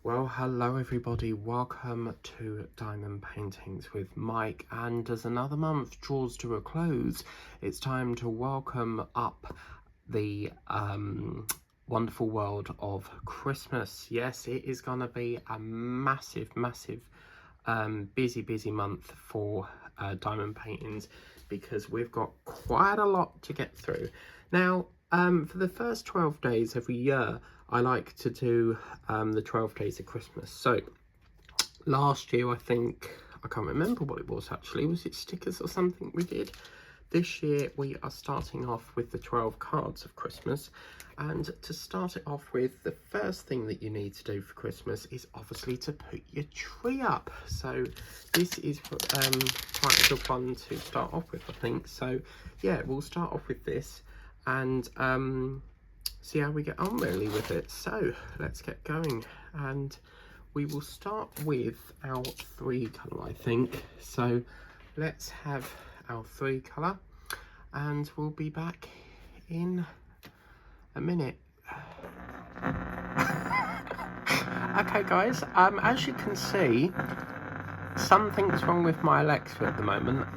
Well, hello everybody, welcome to Diamond Paintings with Mike, and as another month draws to a close, it's time to welcome up the wonderful world of Christmas. Yes, it is going to be a massive busy month for Diamond Paintings, because we've got quite a lot to get through. Now, for the first 12 days every year, I like to do the 12 days of Christmas. So last year, I can't remember what it was actually. Was it stickers or something we did? This year we are starting off with the 12 cards of Christmas, and to start it off with, the first thing that you need to do for Christmas is obviously to put your tree up. So this is quite a good one to start off with, I think. So yeah, we'll start off with this and see how we get on really with it. So let's get going, and we will start with our 3 colour, I think. So let's have our 3 colour, and we'll be back in a minute. Okay guys, as you can see, something's wrong with my Alexa at the moment,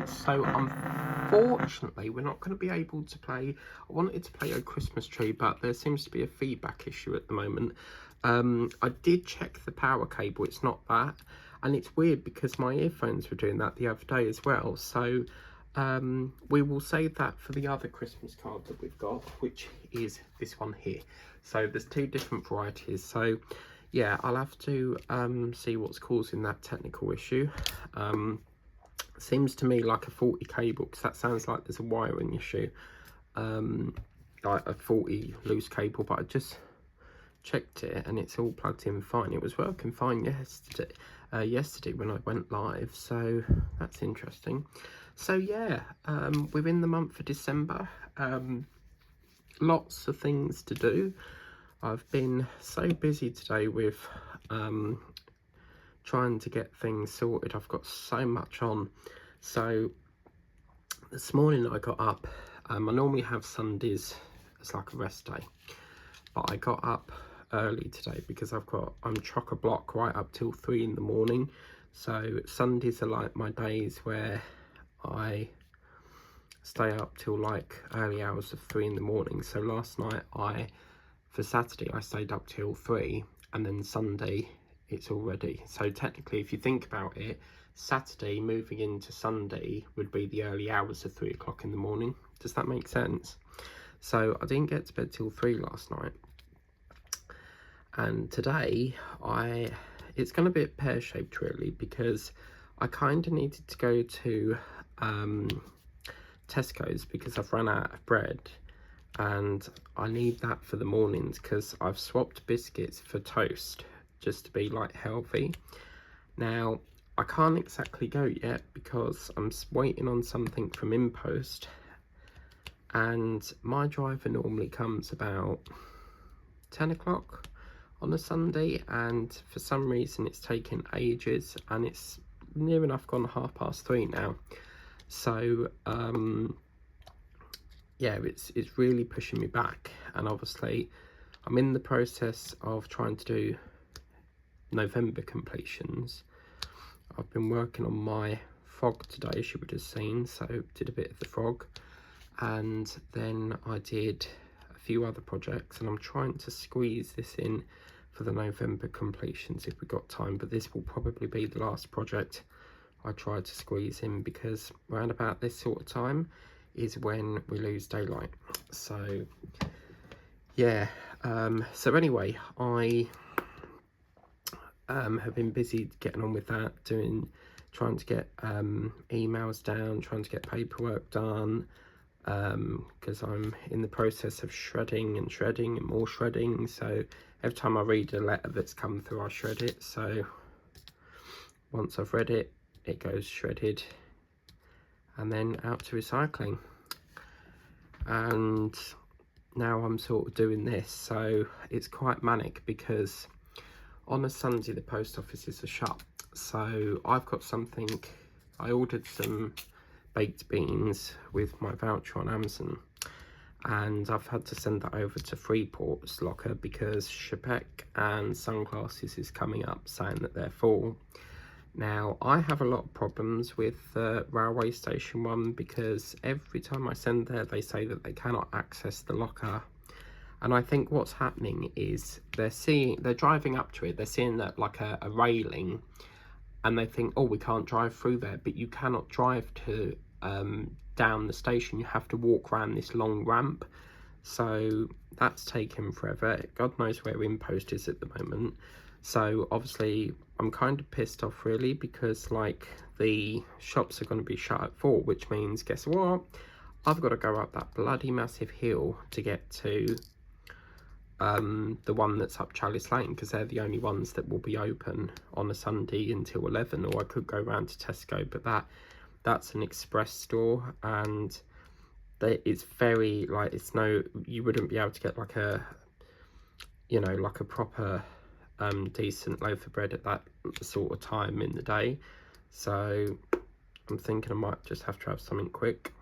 so unfortunately we're not going to be able to play. I wanted to play a Christmas tree, but there seems to be a feedback issue at the moment. I did check the power cable, it's not that, and it's weird because my earphones were doing that the other day as well. So we will save that for the other Christmas card that we've got, which is this one here. So there's 2 different varieties. So yeah, I'll have to see what's causing that technical issue. Seems to me like a faulty cable, because that sounds like there's a wiring issue, like a faulty loose cable, but I just checked it and it's all plugged in fine. It was working fine yesterday when I went live, so that's interesting. So yeah, we're in the month of December. Lots of things to do. I've been so busy today with trying to get things sorted. I've got so much on. So this morning I got up. I normally have Sundays as like a rest day, but I got up early today because I'm chock-a-block right up till 3 in the morning. So Sundays are like my days where I stay up till like early hours of 3 in the morning. So last night for Saturday I stayed up till 3, and then Sunday it's all ready. So technically, if you think about it, Saturday moving into Sunday would be the early hours of 3 o'clock in the morning. Does that make sense? So I didn't get to bed till 3 last night, and today it's going to be pear-shaped really, because I kind of needed to go to Tesco's because I've run out of bread, and I need that for the mornings because I've swapped biscuits for toast just to be like healthy. Now I can't exactly go yet because I'm waiting on something from InPost, and my driver normally comes about 10 o'clock on a Sunday, and for some reason it's taken ages, and it's near enough gone 3:30 now. So yeah, it's really pushing me back, and obviously I'm in the process of trying to do November completions. I've been working on my frog today, as you would have seen, so did a bit of the frog, and then I did a few other projects, and I'm trying to squeeze this in for the November completions if we've got time, but this will probably be the last project I try to squeeze in, because around about this sort of time is when we lose daylight. So yeah, so anyway, I have been busy getting on with that, trying to get emails down, trying to get paperwork done, because I'm in the process of shredding and more shredding. So every time I read a letter that's come through, I shred it. So once I've read it, it goes shredded and then out to recycling. And now I'm sort of doing this, so it's quite manic because on a Sunday the post offices are shut. So I've got I ordered some baked beans with my voucher on Amazon, and I've had to send that over to Freeport's locker because Chapek and Sunglasses is coming up saying that they're full. Now, I have a lot of problems with the railway station one because every time I send there, they say that they cannot access the locker. And I think what's happening is they're driving up to it, they're seeing that like a railing, and they think, oh, we can't drive through there, but you cannot drive to down the station. You have to walk around this long ramp. So that's taken forever. God knows where InPost is at the moment. So obviously I'm kind of pissed off really, because like the shops are going to be shut at 4, which means guess what? I've got to go up that bloody massive hill to get to the one that's up Chalice Lane, because they're the only ones that will be open on a Sunday until 11. Or I could go round to Tesco, but that's an express store, and it's very like, it's no, you wouldn't be able to get like a, you know, like a proper decent loaf of bread at that sort of time in the day. So I'm thinking I might just have to have something quick.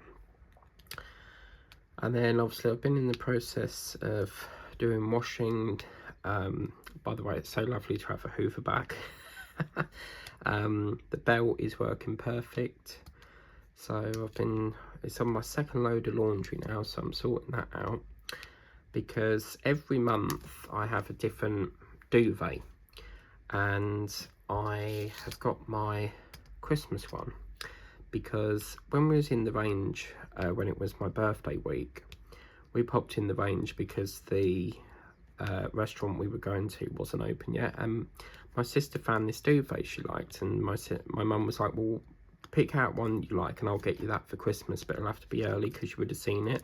And then obviously I've been in the process of doing washing. By the way, it's so lovely to have a Hoover back. The belt is working perfect. So it's on my second load of laundry now, so I'm sorting that out, because every month I have a different duvet, and I have got my Christmas one because when we was in the range, when it was my birthday week, we popped in the range because the restaurant we were going to wasn't open yet, and my sister found this duvet she liked, and my mum was like, well, pick out one you like and I'll get you that for Christmas, but it'll have to be early because you would have seen it.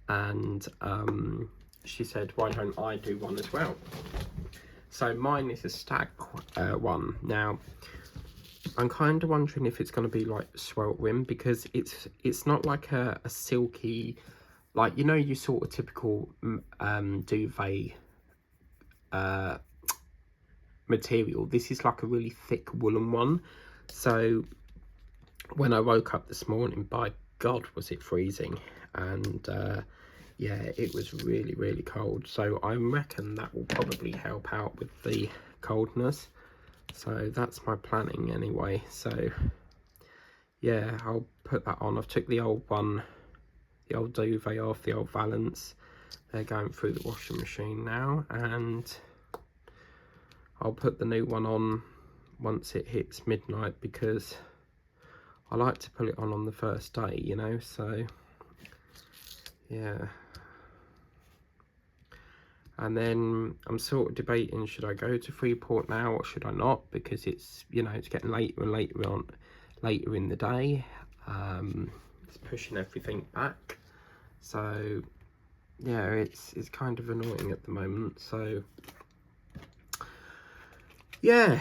And she said, why don't I do one as well? So mine is a stag one. Now I'm kind of wondering if it's going to be like sweltering, because it's not like a silky, like, you know, you sort of typical duvet material. This is like a really thick woolen one. So when I woke up this morning, by God, was it freezing. And yeah, it was really, really cold. So I reckon that will probably help out with the coldness. So that's my planning anyway. So yeah, I'll put that on. I've took the old one, the old duvet off, the old Valance. They're going through the washing machine now, and I'll put the new one on once it hits midnight, because I like to put it on the first day, you know. So yeah, and then I'm sort of debating, should I go to Freeport now or should I not, because it's, you know, it's getting later and later in the day. It's pushing everything back. So yeah, it's kind of annoying at the moment. So yeah,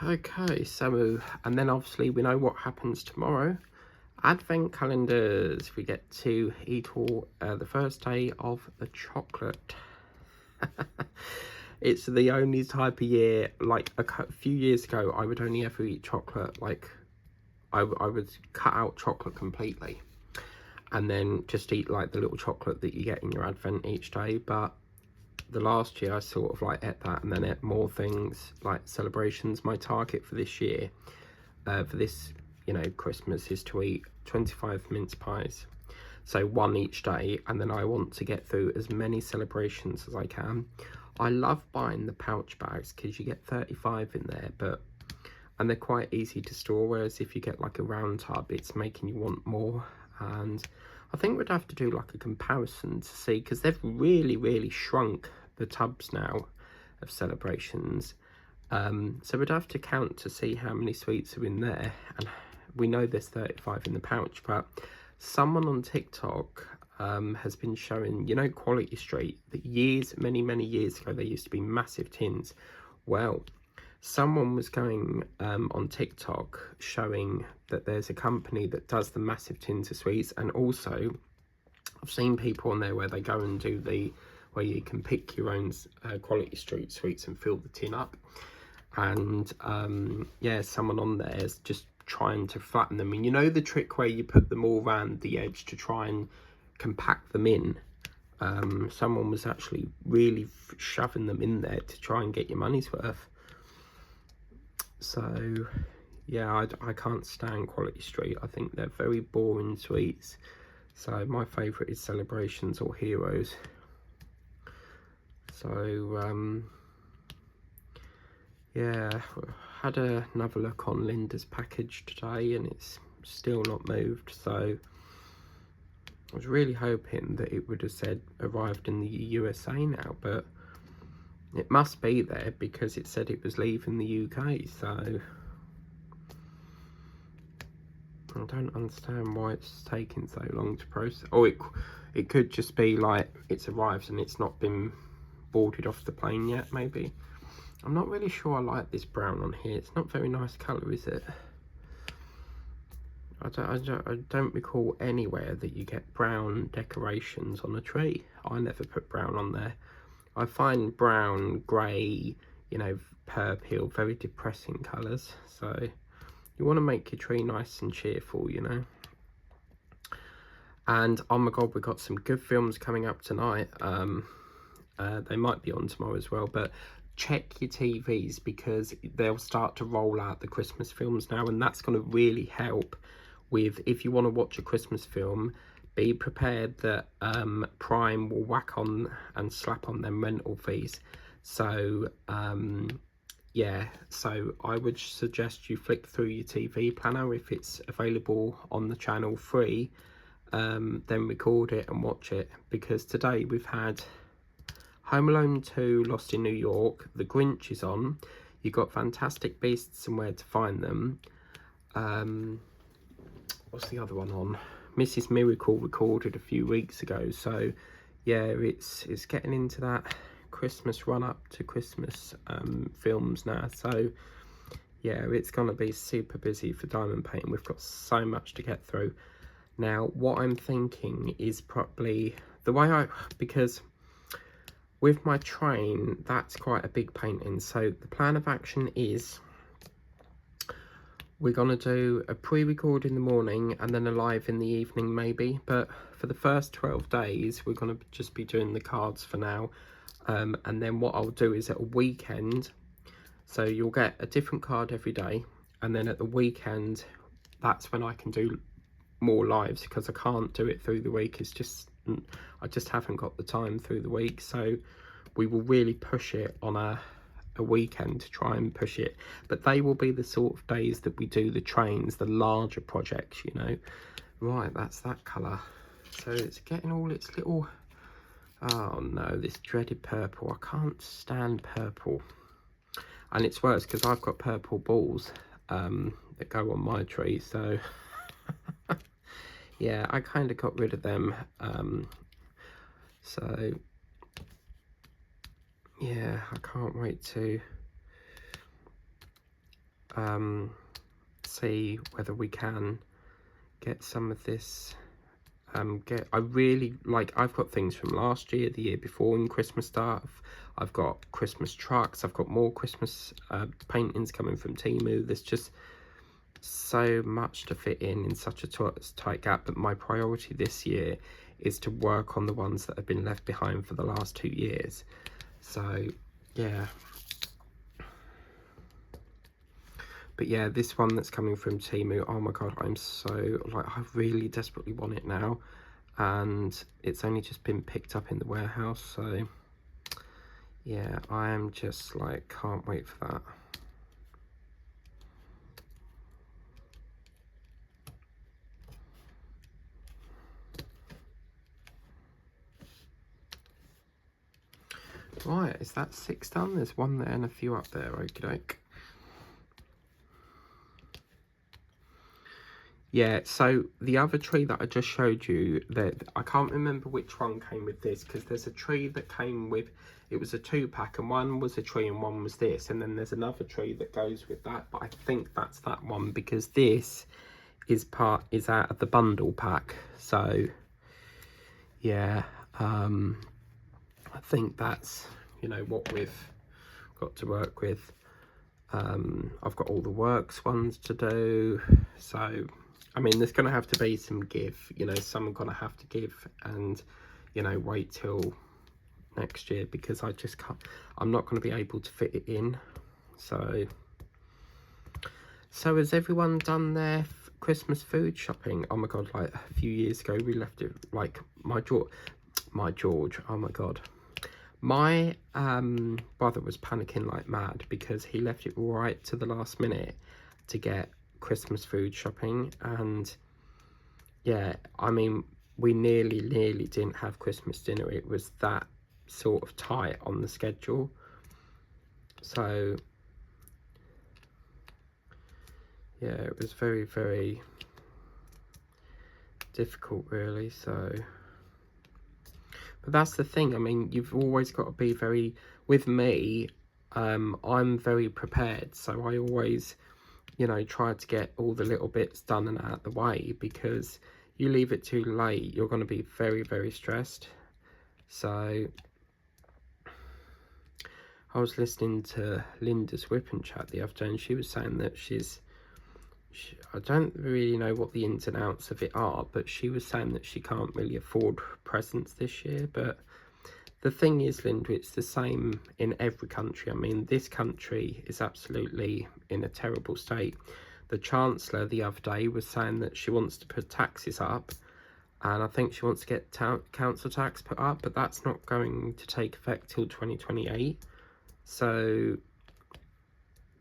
okay. So, and then obviously we know what happens tomorrow. Advent calendars. We get to eat all the first day of the chocolate. It's the only type of year, like a few years ago I would only ever eat chocolate, like I would cut out chocolate completely and then just eat like the little chocolate that you get in your Advent each day. But the last year I sort of like ate that and then ate more things like celebrations. My target for this year, for this, you know, Christmas, is to eat 25 mince pies, so one each day, and then I want to get through as many celebrations as I can. I love buying the pouch bags because you get 35 in there, and they're quite easy to store, whereas if you get like a round tub, it's making you want more. And I think we'd have to do like a comparison to see, because they've really shrunk the tubs now of celebrations. So we'd have to count to see how many sweets are in there, and we know there's 35 in the pouch. But someone on TikTok has been showing, you know, Quality Street, that many years ago there used to be massive tins. Well, someone was going on TikTok showing that there's a company that does the massive tins of sweets, and also I've seen people on there where they go and do where you can pick your own Quality Street sweets and fill the tin up. And yeah, someone on there is just trying to flatten them. And you know the trick where you put them all around the edge to try and can pack them in. Someone was actually really shoving them in there to try and get your money's worth. So yeah, I can't stand Quality Street. I think they're very boring sweets. So my favourite is Celebrations or Heroes. So yeah, had another look on Linda's package today and it's still not moved, so I was really hoping that it would have said arrived in the USA now, but it must be there because it said it was leaving the UK, so I don't understand why it's taking so long to process. Or it could just be like it's arrived and it's not been boarded off the plane yet, maybe. I'm not really sure I like this brown on here. It's not very nice colour, is it? I don't recall anywhere that you get brown decorations on a tree. I never put brown on there. I find brown, grey, you know, purple, very depressing colours. So you want to make your tree nice and cheerful, you know. And oh my god, we've got some good films coming up tonight. They might be on tomorrow as well, but check your TVs because they'll start to roll out the Christmas films now, and that's going to really help with, if you want to watch a Christmas film, be prepared that Prime will whack on and slap on them rental fees. So yeah, so I would suggest you flick through your TV planner if it's available on the channel free, then record it and watch it, because today we've had Home Alone 2, Lost in New York, The Grinch is on, you've got Fantastic Beasts and Where to Find Them, what's the other one on? Mrs. Miracle recorded a few weeks ago. So yeah, it's getting into that Christmas run up to Christmas films now. So yeah, it's gonna be super busy for Diamond Painting. We've got so much to get through. Now what I'm thinking is probably the way because with my train, that's quite a big painting. So the plan of action is we're going to do a pre-record in the morning and then a live in the evening maybe. But for the first 12 days, we're going to just be doing the cards for now. And then what I'll do is at a weekend, so you'll get a different card every day. And then at the weekend, that's when I can do more lives, because I can't do it through the week. It's just, I just haven't got the time through the week. So we will really push it on a weekend to try and push it, but they will be the sort of days that we do the trains, the larger projects, you know. Right, that's that colour. So it's getting all its little, oh no, this dreaded purple. I can't stand purple, and it's worse because I've got purple balls that go on my tree, so yeah, I kind of got rid of them. So yeah, I can't wait to see whether we can get some of this. I really like, I've got things from last year, the year before in Christmas stuff. I've got Christmas trucks. I've got more Christmas paintings coming from Temu. There's just so much to fit in such a tight gap. But my priority this year is to work on the ones that have been left behind for the last 2 years. So yeah, but yeah, this one that's coming from Temu, oh my god, I'm so, like, I really desperately want it now, and it's only just been picked up in the warehouse. So yeah, I am just like, can't wait for that. Right, is that 6 done? There's 1 there and a few up there, okie doke. Yeah, so the other tree that I just showed you, that I can't remember which one came with this, because there's a tree that came with, it was a 2-pack, and one was a tree and one was this, and then there's another tree that goes with that, but I think that's that one, because this is out of the bundle pack. So yeah, I think that's, you know, what we've got to work with. I've got all the works ones to do, so I mean, there's going to have to be some give, you know, some going to have to give and, you know, wait till next year because I just can't, I'm not going to be able to fit it in. So has everyone done their Christmas food shopping? Oh my God, like a few years ago, we left it like my George, oh my God. My brother was panicking like mad because he left it right to the last minute to get Christmas food shopping. And yeah, I mean, we nearly didn't have Christmas dinner. It was that sort of tight on the schedule. So yeah, it was very, very difficult really. So, but that's the thing, I mean, you've always got to be very, with me, I'm very prepared, so I always, you know, try to get all the little bits done and out of the way, because you leave it too late, you're going to be very, very stressed. So I was listening to Linda's Whip and Chat the other day, and she was saying that I don't really know what the ins and outs of it are, but she was saying that she can't really afford presents this year. But the thing is, Linda, it's the same in every country. I mean, this country is absolutely in a terrible state. The Chancellor the other day was saying that she wants to put taxes up, and I think she wants to get council tax put up, but that's not going to take effect till 2028. So,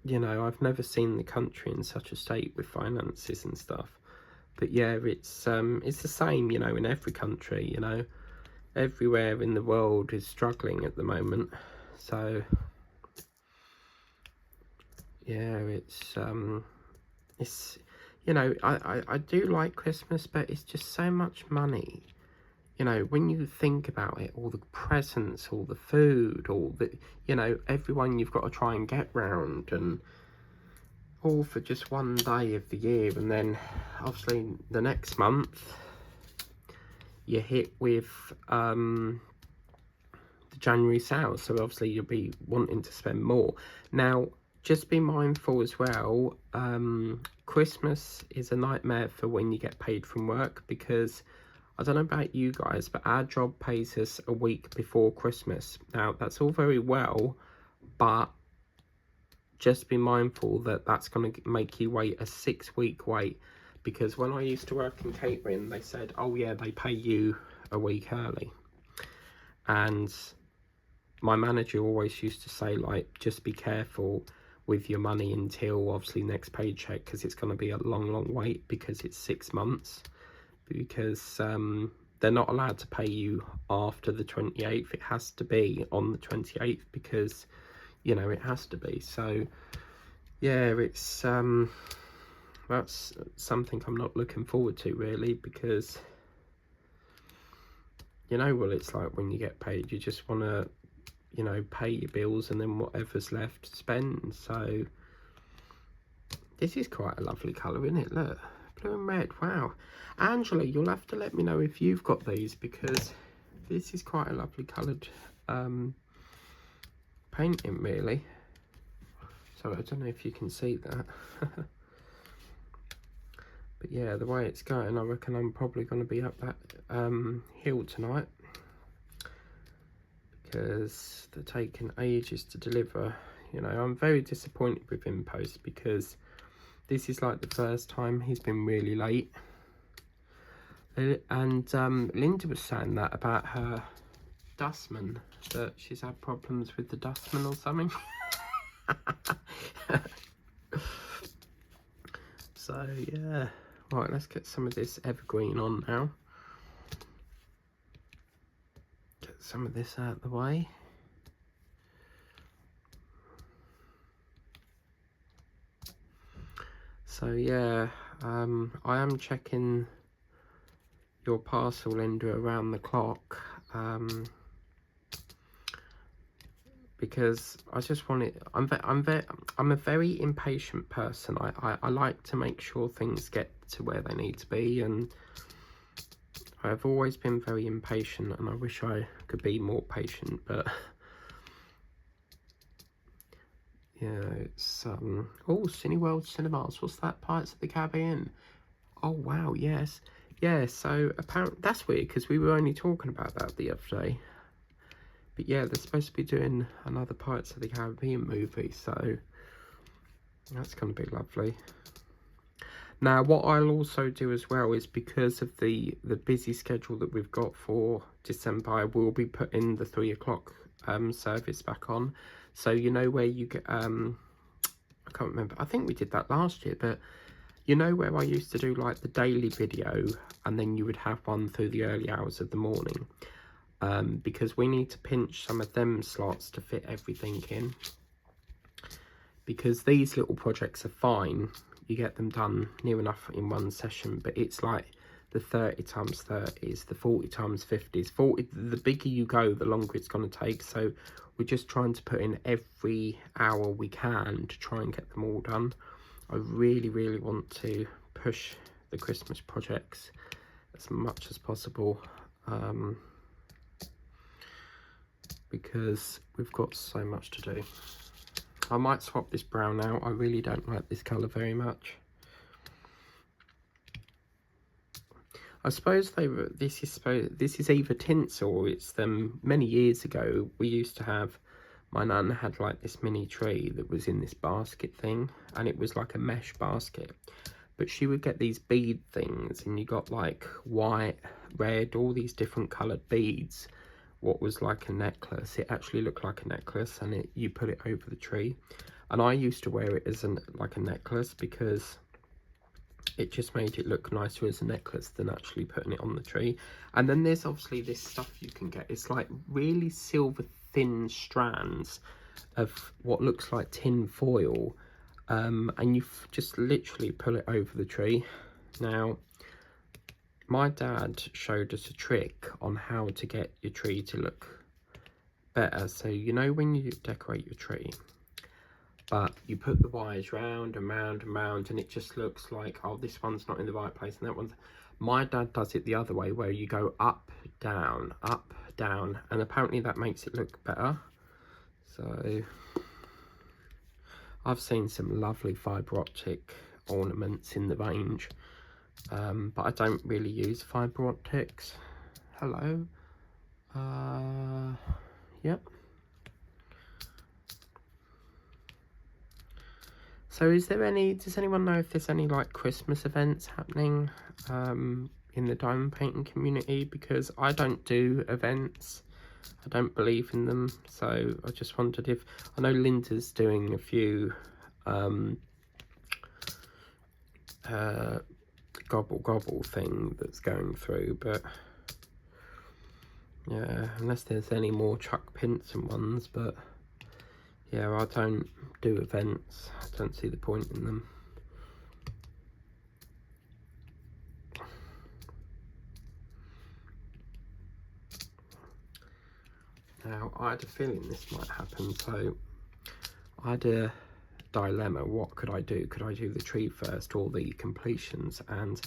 you know, I've never seen the country in such a state with finances and stuff. But yeah, it's the same, you know, in every country, you know. Everywhere in the world is struggling at the moment. So yeah, it's you know, I do like Christmas, but it's just so much money. You know, when you think about it, all the presents, all the food, all the, you know, everyone you've got to try and get round, and all for just one day of the year. And then obviously the next month you're hit with the January sales, so obviously you'll be wanting to spend more. Now, just be mindful as well, Christmas is a nightmare for when you get paid from work, because I don't know about you guys, but our job pays us a week before Christmas. Now, that's all very well, but just be mindful that that's going to make you wait a 6-week wait, because when I used to work in catering, they said, oh yeah, they pay you a week early. And my manager always used to say, like, just be careful with your money until obviously next paycheck, because it's going to be a long wait, because it's 6 months, because they're not allowed to pay you after the 28th. It has to be on the 28th, because, you know, it has to be. So yeah, it's that's something I'm not looking forward to really, because, you know, well, it's like when you get paid, you just want to, you know, pay your bills, and then whatever's left, spend. So this is quite a lovely colour, isn't it? Look, blue and red. Wow. Angela, you'll have to let me know if you've got these, because this is quite a lovely coloured painting really. So I don't know if you can see that. But yeah, the way it's going, I reckon I'm probably going to be up that hill tonight, because they're taking ages to deliver. You know, I'm very disappointed with InPost, because this is like the first time he's been really late. And Linda was saying that about her dustman, that she's had problems with the dustman or something. So yeah, right, let's get some of this evergreen on now. Get some of this out of the way. So yeah, I am checking your parcel, Linda, around the clock, because I just want it. I'm a very impatient person. I like to make sure things get to where they need to be, and I've always been very impatient, and I wish I could be more patient, but yeah, it's oh, Cineworld Cinemas. What's that? Pirates of the Caribbean. Oh wow, yes. Yeah, so apparently that's weird because we were only talking about that the other day. But yeah, they're supposed to be doing another Pirates of the Caribbean movie, so that's going to be lovely. Now, what I'll also do as well is, because of the busy schedule that we've got for December, I will be putting the 3 o'clock service back on. So you know where you get, I can't remember, I think we did that last year, but you know where I used to do like the daily video and then you would have one through the early hours of the morning, because we need to pinch some of them slots to fit everything in, because these little projects are fine, you get them done near enough in one session, but it's like the 30 times 30s, the 40 times 50s, 40, the bigger you go, the longer it's going to take. So we're just trying to put in every hour we can to try and get them all done. I really, really want to push the Christmas projects as much as possible, because we've got so much to do. I might swap this brown out. I really don't like this colour very much. I suppose this is either tinsel or it's them. Many years ago, we used to have, my nan had like this mini tree that was in this basket thing, and it was like a mesh basket. But she would get these bead things, and you got like white, red, all these different coloured beads. What was like a necklace, it actually looked like a necklace, and you put it over the tree. And I used to wear it as like a necklace, because it just made it look nicer as a necklace than actually putting it on the tree. And then there's obviously this stuff you can get. It's like really silver thin strands of what looks like tin foil, and you just literally pull it over the tree. Now, my dad showed us a trick on how to get your tree to look better. So you know when you decorate your tree, but you put the wires round and round and round, and it just looks like, oh, this one's not in the right place and that one's... My dad does it the other way, where you go up, down, and apparently that makes it look better. So I've seen some lovely fibre optic ornaments in the range, but I don't really use fibre optics. Hello. Yep. So does anyone know if there's any like Christmas events happening in the diamond painting community? Because I don't do events, I don't believe in them. So I just wondered if, I know Linda's doing a few gobble thing that's going through, but yeah, unless there's any more Chuck Pinson ones. But yeah, I don't do events, I don't see the point in them. Now, I had a feeling this might happen, so I had a dilemma. What could I do? Could I do the tree first or the completions? And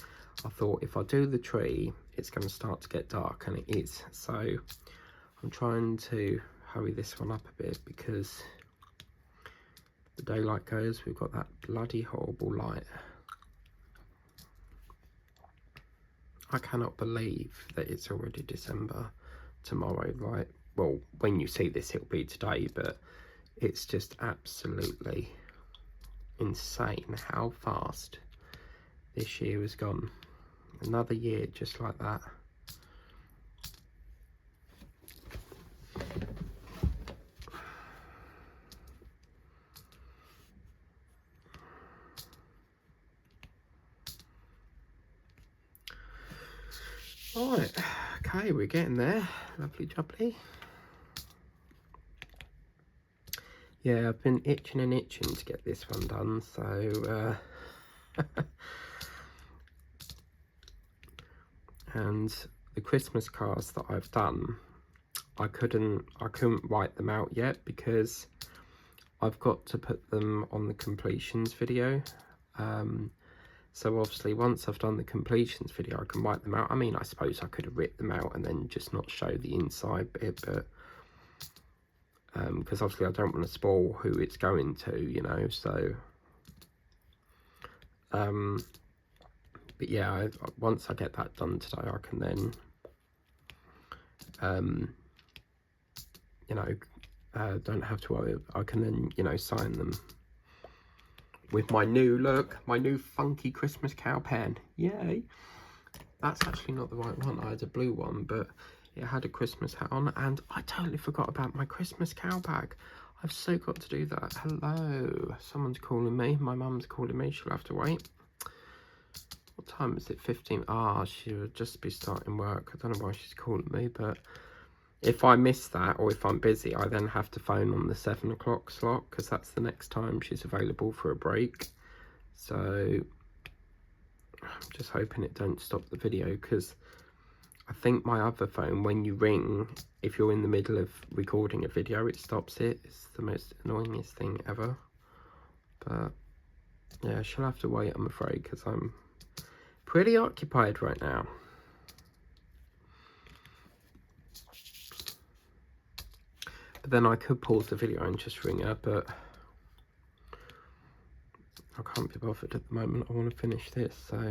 I thought, if I do the tree, it's going to start to get dark, and it is. So I'm trying to hurry this one up a bit, because the daylight goes, we've got that bloody horrible light. I cannot believe that it's already December tomorrow. Like, well, when you see this, it'll be today, but it's just absolutely insane how fast this year has gone. Another year just like that. Right, okay, we're getting there. Lovely jubbly. Yeah, I've been itching to get this one done, so and the Christmas cards that I've done, I couldn't write them out yet, because I've got to put them on the completions video. So obviously once I've done the completions video, I can write them out. I mean, I suppose I could have written them out and then just not show the inside bit, but because obviously I don't want to spoil who it's going to, you know. So But yeah, once I get that done today, I can then, you know, don't have to worry. I can then, you know, sign them with my new look, my new funky Christmas cow pen. Yay! That's actually not the right one. I had a blue one, but it had a Christmas hat on, and I totally forgot about my Christmas cow bag. I've so got to do that. Hello, someone's calling me. My mum's calling me. She'll have to wait. What time is it? 15. Ah, she would just be starting work. I don't know why she's calling me, but if I miss that, or if I'm busy, I then have to phone on the 7 o'clock slot, because that's the next time she's available for a break. So I'm just hoping it don't stop the video, because I think my other phone, when you ring, if you're in the middle of recording a video, it stops it. It's the most annoyingest thing ever. But yeah, she'll have to wait, I'm afraid, because I'm pretty occupied right now. But then I could pause the video and just ring her, but I can't be bothered at the moment. I want to finish this, so...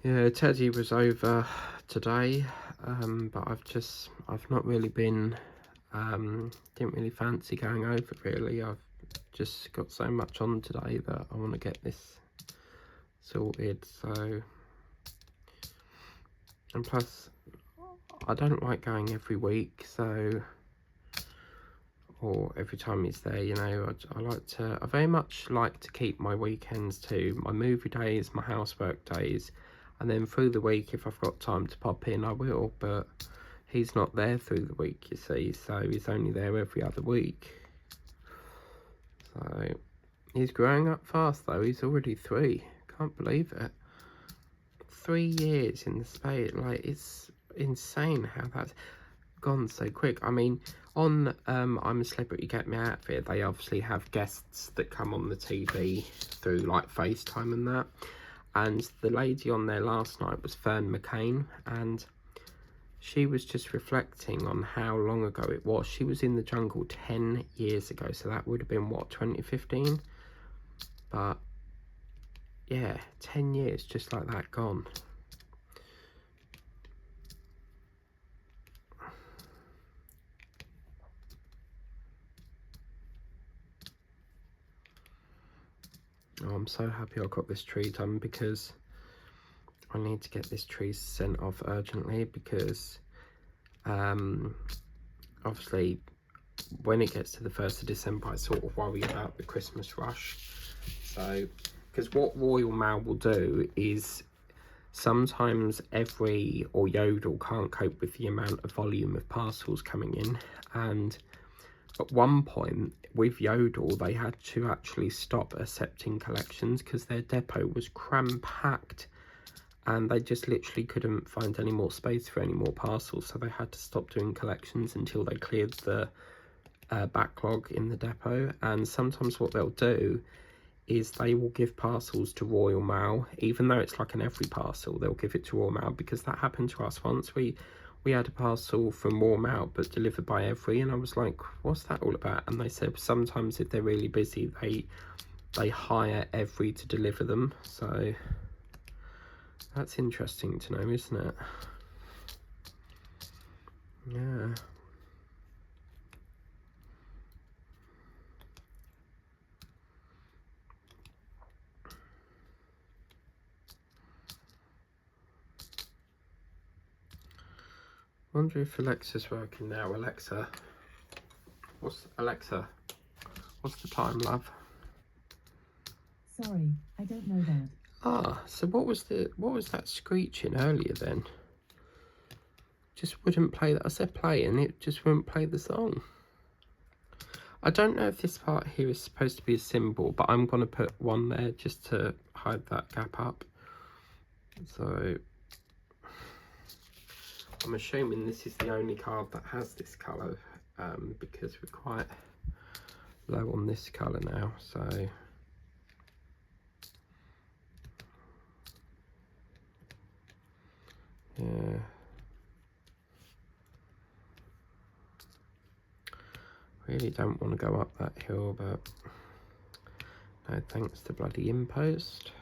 Yeah, Teddy was over today, but I've not really been, didn't really fancy going over really. I've just got so much on today that I want to get this sorted, so, and plus, I don't like going every week, so, or every time he's there, you know, I very much like to keep my weekends to my movie days, my housework days, and then through the week, if I've got time to pop in, I will, but he's not there through the week, you see, so he's only there every other week. So, he's growing up fast, though. He's already 3. Can't believe it. 3 years in the space, like, it's insane how that's gone so quick. I mean, on I'm a Celebrity, Get Me Out of Here, they obviously have guests that come on the TV through, like, FaceTime and that. And the lady on there last night was Fern McCain, and she was just reflecting on how long ago it was. She was in the jungle 10 years ago, so that would have been, what, 2015? But, yeah, 10 years just like that gone. Oh, I'm so happy I got this tree done, because I need to get this tree sent off urgently, because obviously when it gets to the 1st of December, I sort of worry about the Christmas rush. So, because what Royal Mail will do is sometimes Yodel can't cope with the amount of volume of parcels coming in, and at one point with Yodel they had to actually stop accepting collections because their depot was cram-packed and they just literally couldn't find any more space for any more parcels, so they had to stop doing collections until they cleared the backlog in the depot. And sometimes what they'll do is they will give parcels to Royal Mail, even though it's like an every parcel, they'll give it to Royal Mail, because that happened to us once. We had a parcel from Royal Mail but delivered by Every, and I was like, what's that all about? And they said sometimes if they're really busy, they hire Every to deliver them. So that's interesting to know, isn't it? Yeah. Wonder if Alexa's working now. Alexa, what's the time, love? Sorry, I don't know that. Ah, so what was that screeching earlier then? Just wouldn't play that. I said play and it just wouldn't play the song. I don't know if this part here is supposed to be a symbol, but I'm going to put one there just to hide that gap up. So I'm assuming this is the only card that has this colour, because we're quite low on this colour now. So Yeah. Really don't want to go up that hill, but no thanks to bloody Impost.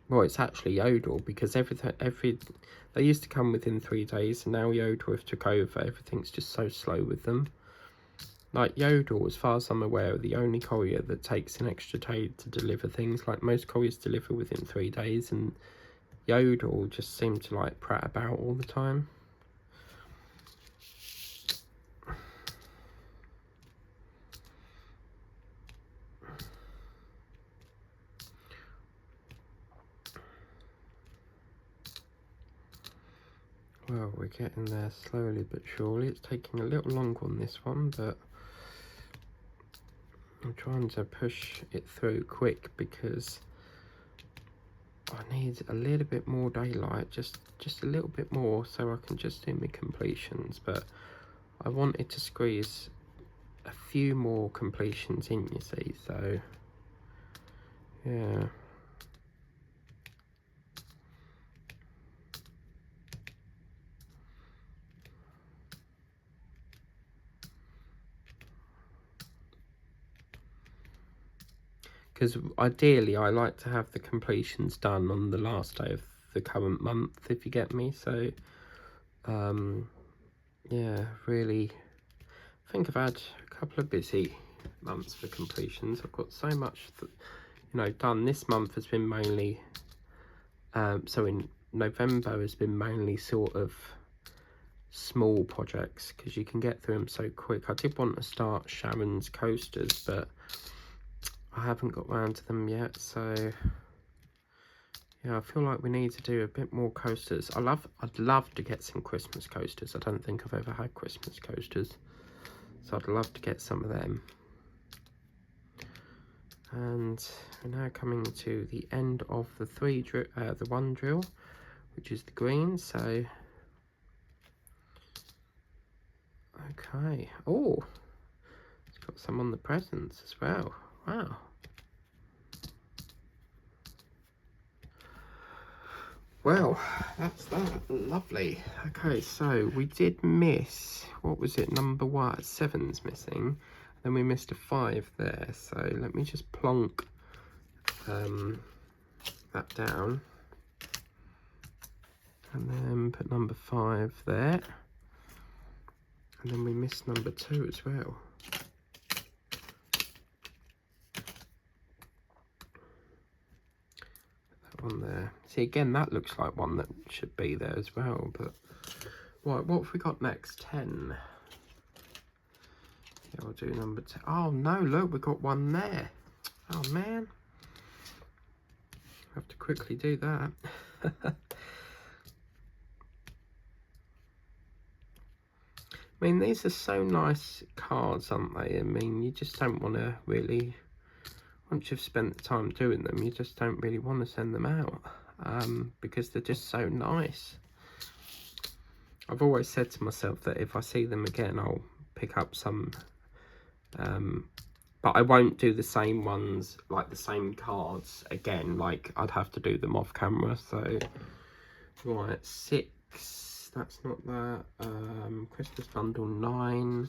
Well, it's actually Yodel, because they used to come within 3 days, and now Yodel have took over. Everything's just so slow with them. Like Yodel, as far as I'm aware, are the only courier that takes an extra day to deliver things. Like most couriers deliver within 3 days, and Yodel just seem to like prat about all the time. Well, we're getting there slowly but surely. It's taking a little longer on this one, but I'm trying to push it through quick because I need a little bit more daylight, just a little bit more, so I can just do my completions. But I wanted to squeeze a few more completions in, you see, so yeah. Because ideally I like to have the completions done on the last day of the current month, if you get me. So yeah, really, I think I've had a couple of busy months for completions. I've got so much that, you know, done. This month has been mainly so in November has been mainly sort of small projects, because you can get through them so quick. I did want to start Sharon's coasters, but I haven't got round to them yet. So yeah, I feel like we need to do a bit more coasters. I'd love to get some Christmas coasters. I don't think I've ever had Christmas coasters, so I'd love to get some of them. And we're now coming to the end of the one drill, which is the green. So okay. Oh, it's got some on the presents as well. Wow. Well, that's that. Lovely. Okay, so we did miss, what was it, number what? 7's missing. Then we missed a 5 there. So let me just plonk that down. And then put number 5 there. And then we missed number 2 as well. That one there. See, again, that looks like one that should be there as well. But right, what have we got next? 10. Yeah, we'll do number 10. Oh no, look, we've got one there. Oh man. I have to quickly do that. I mean, these are so nice cards, aren't they? I mean, you just don't want to really, once you've spent the time doing them, you just don't really want to send them out, because they're just so nice. I've always said to myself that if I see them again, I'll pick up some, but I won't do the same ones, like the same cards again. Like, I'd have to do them off camera. So, right, 6. That's not that. Christmas bundle 9.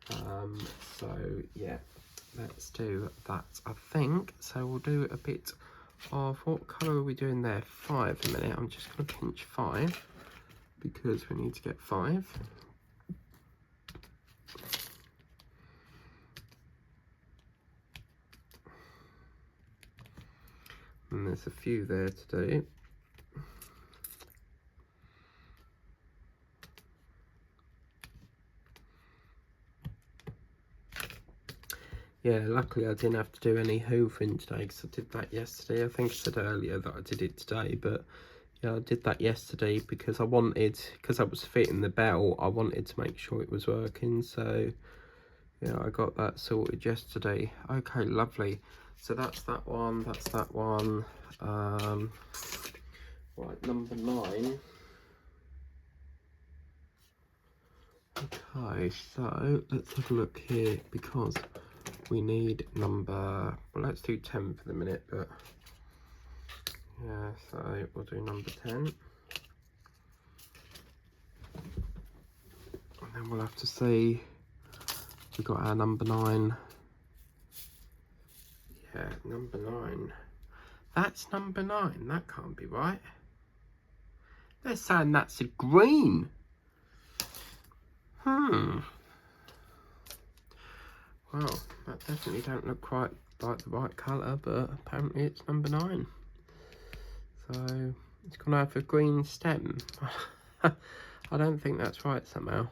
So yeah, let's do that, I think. So we'll do a bit of, what colour are we doing there? 5 a minute. I'm just going to pinch 5 because we need to get 5. And there's a few there to do. Yeah, luckily I didn't have to do any hoovering today, because I did that yesterday. I think I said earlier that I did it today, but yeah, I did that yesterday because I wanted, because I was fitting the belt, I wanted to make sure it was working. So yeah, I got that sorted yesterday. Okay, lovely. So that's that one, that's that one. Right, number 9. Okay, so let's have a look here, because we need number, well, let's do 10 for the minute, but Yeah, so we'll do number 10. And then we'll have to see, we've got our number 9. Yeah, number 9. That's number 9, that can't be right. They're saying that's a green. Well, that definitely don't look quite like the right colour, but apparently it's number 9. So it's gonna have a green stem. I don't think that's right somehow.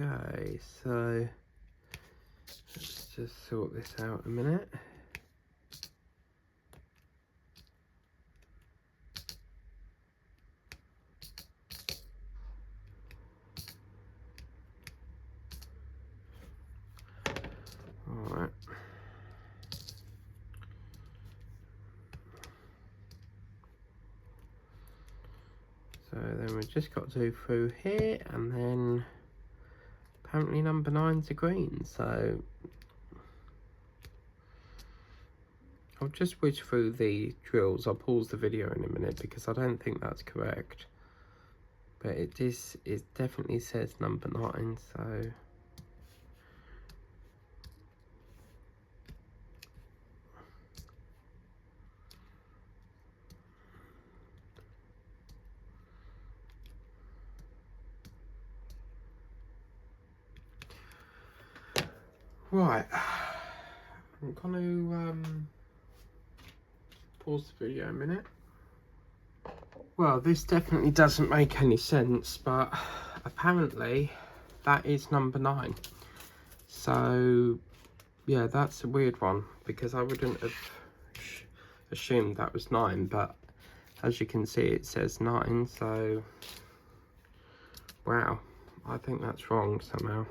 Okay, so let's just sort this out a minute. Alright. So then we've just got to do through here, and then apparently number 9's a green, so I'll just whiz through the drills. I'll pause the video in a minute because I don't think that's correct. But it definitely says number 9, so right. I'm gonna pause the video a minute. Well, this definitely doesn't make any sense, but apparently that is number 9. So yeah, that's a weird one because I wouldn't have assumed that was 9, but as you can see it says 9, so wow, I think that's wrong somehow.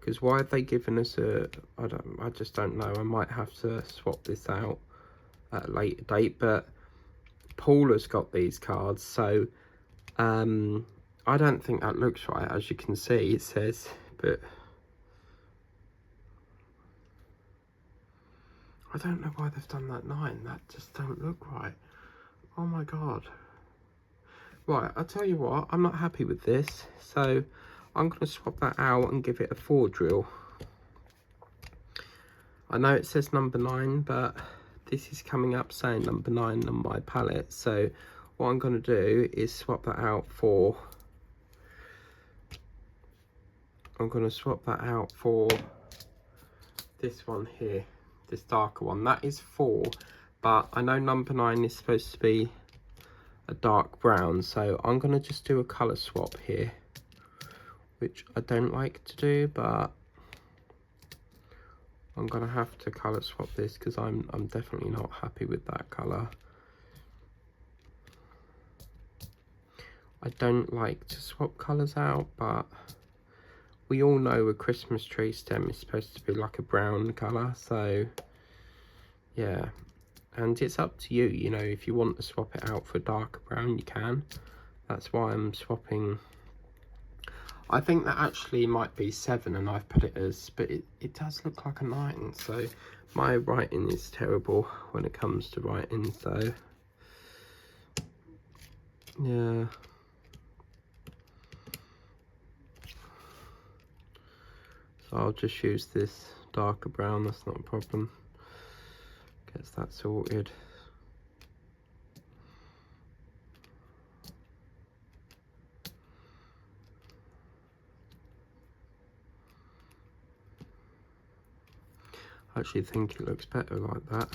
Because why have they given us a, I just don't know. I might have to swap this out at a later date, but Paula's got these cards, so I don't think that looks right. As you can see, it says, but I don't know why they've done that 9. That just don't look right. Oh my god. Right, I'll tell you what, I'm not happy with this, so I'm going to swap that out and give it a 4 drill. I know it says number 9, but this is coming up saying number 9 on my palette, so what I'm going to do is swap that out for, I'm going to swap that out for this one here, this darker one. That is 4, but I know number 9 is supposed to be a dark brown, so I'm going to just do a colour swap here, which I don't like to do, but I'm going to have to colour swap this because I'm definitely not happy with that colour. I don't like to swap colours out, but we all know a Christmas tree stem is supposed to be like a brown colour, so yeah. And it's up to you, you know, if you want to swap it out for darker brown, you can. That's why I'm swapping. I think that actually might be 7 and I've put it as, but it does look like a 9. So my writing is terrible when it comes to writing, so yeah. So I'll just use this darker brown, that's not a problem. Gets that sorted. I actually think it looks better like that,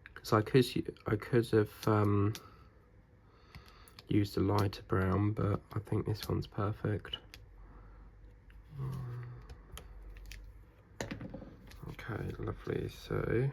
because I could have used a lighter brown, but I think this one's perfect. Okay, lovely. So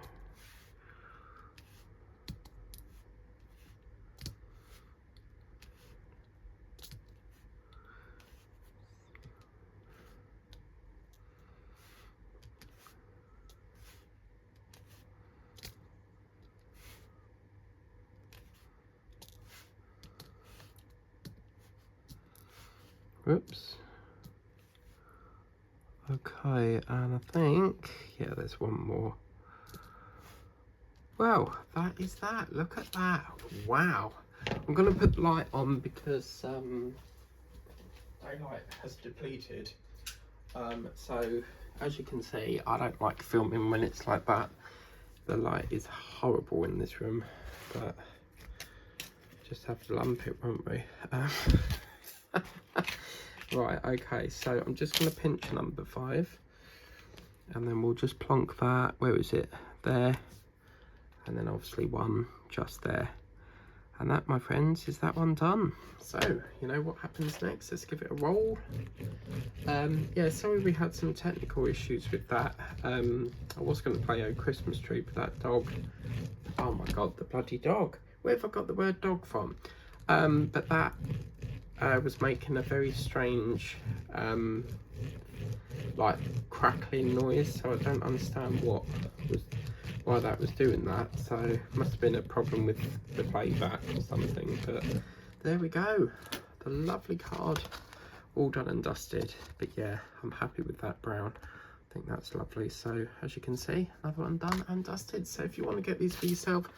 whoops. Okay, and I think, yeah, there's one more. Well, that is that. Look at that. Wow. I'm going to put the light on because daylight has depleted. So, as you can see, I don't like filming when it's like that. The light is horrible in this room, but just have to lump it, won't we? Right, okay, so I'm just going to pinch number 5, and then we'll just plonk that, where is it? There, and then obviously one just there. And that, my friends, is that one done. So, you know what happens next? Let's give it a roll. Yeah, sorry we had some technical issues with that. I was going to play a Christmas tree, but that dog, oh my god, the bloody dog. Where have I got the word dog from? But that was making a very strange like crackling noise, so I don't understand why that was doing that. So must have been a problem with the playback or something. But there we go, the lovely card all done and dusted. But yeah, I'm happy with that brown. I think that's lovely. So as you can see, another one done and dusted. So if you want to get these for yourself,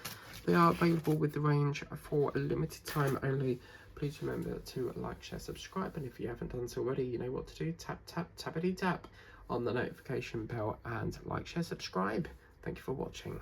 they are available with the range for a limited time only. Please remember to like, share, subscribe, and if you haven't done so already, you know what to do. Tap, tap, tappity tap on the notification bell and like, share, subscribe. Thank you for watching.